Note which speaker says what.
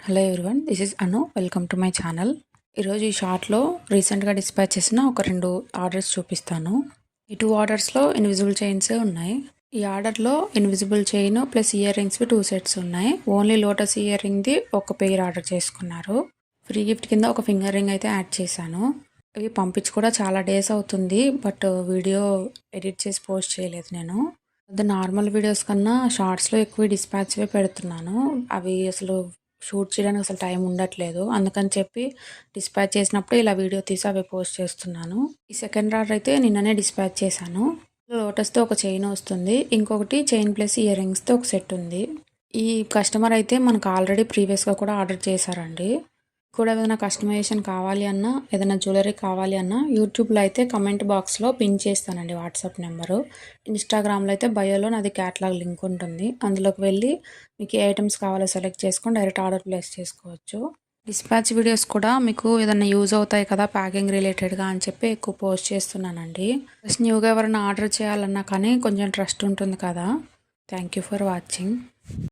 Speaker 1: Hello everyone, this is Anu. Welcome to my channel. ఈరోజు ఈ షార్ట్లో రీసెంట్గా డిస్పాచ్ చేసిన ఒక 2 ఆర్డర్స్ చూపిస్తాను. ఈ 2 ఆర్డర్స్లో ఇన్విజిబుల్ చైన్సే ఉన్నాయి. ఈ ఆర్డర్లో ఇన్విజిబుల్ చైన్ ప్లస్ ఇయర్ రింగ్స్వి 2 సెట్స్ ఉన్నాయి. ఓన్లీ లోటస్ ఇయర్ రింగ్ది ఒక పెయిర్ ఆర్డర్ చేసుకున్నారు. ఫ్రీ గిఫ్ట్ కింద ఒక ఫింగర్ రింగ్ అయితే యాడ్ చేశాను. ఇవి పంపించి కూడా చాలా డేస్ అవుతుంది, బట్ వీడియో ఎడిట్ చేసి పోస్ట్ చేయలేదు నేను. నార్మల్ వీడియోస్ కన్నా షార్ట్స్లో ఎక్కువ డిస్పాచ్వే పెడుతున్నాను. అవి అసలు షూట్ చేయడానికి అసలు టైం ఉండట్లేదు. అందుకని చెప్పి డిస్పాచ్ చేసినప్పుడు ఇలా వీడియో తీసి అవి పోస్ట్ చేస్తున్నాను. ఈ సెకండ్ ఆర్డర్ అయితే నిన్ననే డిస్పాచ్ చేశాను. లోటస్తో ఒక చైన్ వస్తుంది, ఇంకొకటి చైన్ ప్లస్ ఇయర్ రింగ్స్తో ఒక సెట్ ఉంది. ఈ కస్టమర్ అయితే మనకు ఆల్రెడీ ప్రీవియస్గా కూడా ఆర్డర్ చేశారండి. కూడా ఏదైనా కస్టమైజేషన్ కావాలి అన్నా, ఏదైనా జ్యువెలరీ కావాలి అన్నా యూట్యూబ్లో అయితే కమెంట్ బాక్స్లో పిన్ చేస్తానండి వాట్సాప్ నెంబరు. ఇన్స్టాగ్రామ్లో అయితే బయోలో నాది క్యాటలాగ్ లింక్ ఉంటుంది. అందులోకి వెళ్ళి మీకు ఏ ఐటమ్స్ కావాలో సెలెక్ట్ చేసుకొని డైరెక్ట్ ఆర్డర్ ప్లేస్ చేసుకోవచ్చు. డిస్పాచ్ వీడియోస్ కూడా మీకు ఏదైనా యూజ్ అవుతాయి కదా ప్యాకింగ్ రిలేటెడ్గా అని చెప్పి ఎక్కువ పోస్ట్ చేస్తున్నానండి. జస్ట్ న్యూగా ఎవరైనా ఆర్డర్ చేయాలన్నా కానీ కొంచెం ట్రస్ట్ ఉంటుంది కదా. Thank you for watching.